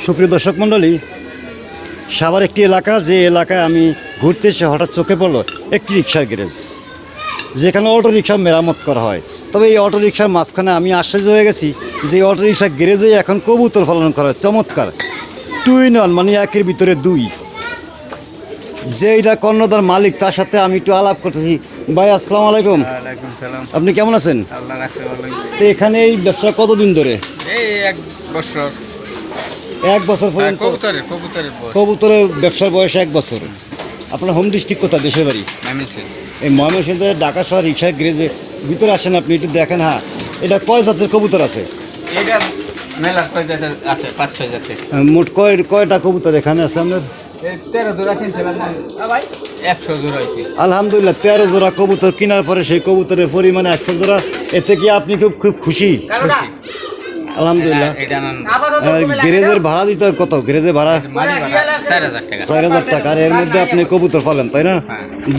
সুপ্রিয় দর্শক মণ্ডলী, সাভার একটি এলাকা, যে এলাকায় আমি ঘুরতে এসে হঠাৎ চোখে পড়লো একটি রিক্সার গ্যারেজ, যেখানে অটো রিক্সা মেরামত করা হয়। তবে এই অটো রিক্সার মাঝখানে আমি আশ্চর্য হয়ে গেছি যে এই অটো রিক্সার গ্যারেজে এখন কবুতর পালন করা হয়। চমৎকার, 2 in 1, মানে একের ভিতরে 2। যে এটা কর্ণধার মালিক, তার সাথে আমি একটু আলাপ করতেছি। ভাই আসসালামু আলাইকুম। আপনি কেমন আছেন? তো এখানে এই ব্যবসা কতদিন ধরে? এই 1 বছর। 1 বছর পর্যন্ত কবুতরের ব্যবসার বয়স 1 বছর। আপনার হোম ডিস্ট্রিক্ট কোথায়, দেশের বাড়ি? এই ময়মনসিংহ থেকে ঢাকা শহর রিক্সা গ্যারেজে ভিতরে আসেন, আপনি একটু দেখেন। হ্যাঁ, এটা কয় জাতের কবুতর আছে? এটা মেলা কয় জাতের আছে? 5-6 জাতের। মোট কয়টা কবুতর এখানে আছে আপনার? 13 জোড়া কিনছিলাম ভাই, 100 জোড়া হইছে। আলহামদুলিল্লাহ, 13 জোড়া কবুতর কেনার পরে সেই কবুতরের পরিমাণে 100 জোড়া। এতে কি আপনি খুব খুশি? আলহামদুলিল্লাহ। গ্যারেজের ভাড়া দিতে হয় কত? গ্যারেজের ভাড়া 4000 টাকা। আর এর মধ্যে আপনি কবুতর পালেন, তাই না?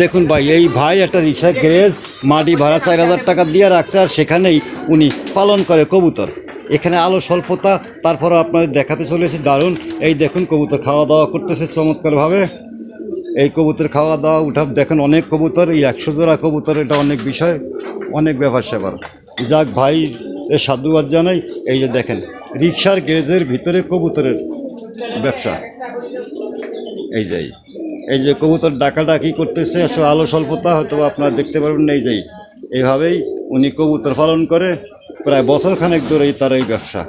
দেখুন ভাই, এই ভাই একটা রিক্সা গ্যারেজ মাটি ভাড়া 4000 টাকা দিয়ে রাখছে, আর সেখানেই উনি পালন করে কবুতর। এখানে আলো স্বল্পতা, তারপরে আপনাদের দেখাতে চলেছে দারুণ। এই দেখুন, কবুতর খাওয়া দাওয়া করতেছে চমৎকারভাবে। এই কবুতর খাওয়া দাওয়া উঠাব দেখেন, অনেক কবুতর, এই 100 জোড়া কবুতর, এটা অনেক বিষয়, অনেক ব্যাপার স্যাপার। যাক ভাই, সাধুবাদ জানাই। এই যে দেখেন, রিক্সার গ্যারেজের ভিতরে কবুতরের ব্যবসা। এই যে কবুতর ডাকাডাকি করতেছে, আসলে আলো স্বল্পতা, হয়তো আপনারা দেখতে পারবেন। এই যে এইভাবেই উনি কবুতর পালন করে, প্রায় বছরখানেক ধরেই তার এই ব্যবসা।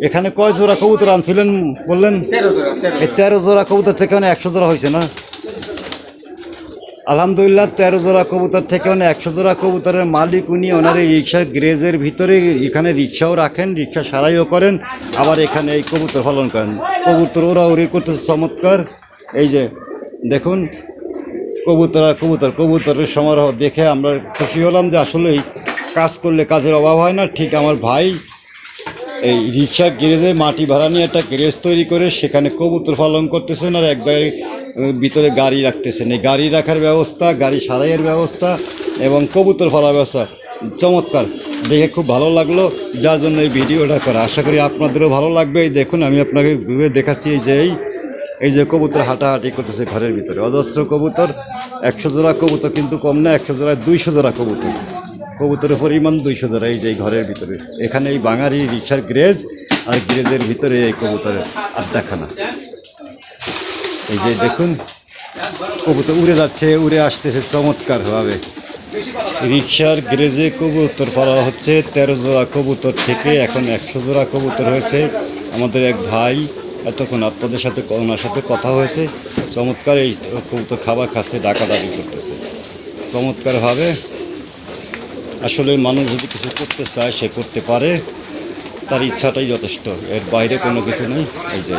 এখানে কয় জোড়া কবুতর আনছিলেন বললেন? 13 জোড়া কবুতর থেকে 100 জোড়া হয়েছে না? আলহামদুলিল্লাহ, 13 জোড়া কবুতর থেকে 100 জোড়া কবুতরের মালিক উনি। ওনার এই রিক্সার গ্যারেজের ভিতরে এখানে রিক্সাও রাখেন, রিক্সা সারাইও করেন, আবার এখানে এই কবুতর পালন করেন। কবুতর ওড়াউড়ি করতেছে চমৎকার। এই যে দেখুন, কবুতর আর কবুতরের সমারোহ দেখে আমরা খুশি হলাম যে আসলেই কাজ করলে কাজের অভাব হয় না। ঠিক আমার ভাই এই রিক্সার গ্যারেজে মাটি ভাড়া নিয়ে একটা গ্যারেজ তৈরি করে সেখানে কবুতর পালন করতেছেন, আর একবার ভিতরে গাড়ি রাখতেছেন। এই গাড়ি রাখার ব্যবস্থা, গাড়ি সারাইয়ের ব্যবস্থা এবং কবুতর পালার ব্যবস্থা চমৎকার, দেখে খুব ভালো লাগলো, যার জন্য এই ভিডিওটা করা। আশা করি আপনাদেরও ভালো লাগবে। এই দেখুন, আমি আপনাকে ঘুরে দেখাচ্ছি। এই যে কবুতর হাঁটাহাঁটি করতেছে ঘরের ভিতরে, অজস্র কবুতর। 100 জোড়া কবুতর কিন্তু কম না, 100 জোড়ায় 200 জোড়া কবুতর। কবুতরের পরিমাণ 200 জোড়া। এই যে ঘরের ভিতরে, এখানে এই বাঙালি রিক্সার গ্যারেজ, আর গ্যারেজের ভিতরে এই কবুতরের আড্ডাখানা। এই যে দেখুন, কবুতর উড়ে যাচ্ছে, উড়ে আসতেছে চমৎকারভাবে। রিক্সার গ্যারেজে কবুতর পালা হচ্ছে। 13 জোড়া কবুতর থেকে এখন 100 জোড়া কবুতর হয়েছে। আমাদের এক ভাই এতক্ষণ আপনাদের সাথে, ওনার সাথে কথা হয়েছে। চমৎকার, এই কবুতর খাবার খাচ্ছে, ডাকাডাকি করতেছে চমৎকারভাবে। আসলে মানুষ যদি কিছু করতে চায়, সে করতে পারে, তার ইচ্ছাটাই যথেষ্ট, এর বাইরে কোনো কিছু নেই। এই যে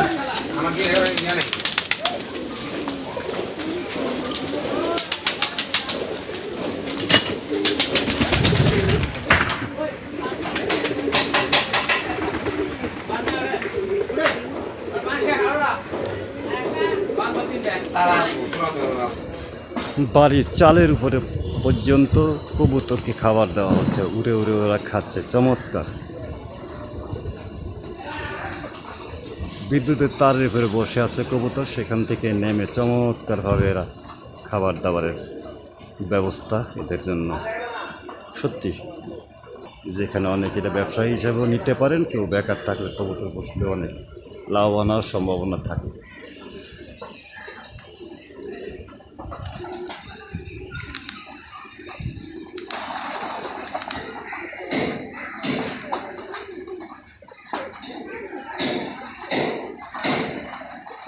বাড়ির চালের উপরে পর্যন্ত কবুতরকে খাবার দেওয়া হচ্ছে, উড়ে উড়ে ওরা খাচ্ছে চমৎকার। বিদ্যুতের তারের উপরে বসে আছে কবুতর, সেখান থেকে নেমে চমৎকারভাবে এরা খাবার দাবারের ব্যবস্থা এদের জন্য। সত্যি, যেখানে অনেক এটা ব্যবসায়ী হিসাবেও নিতে পারেন, কেউ বেকার থাকলে কবুতর বসলে অনেক লাভবান হওয়ার সম্ভাবনা থাকে।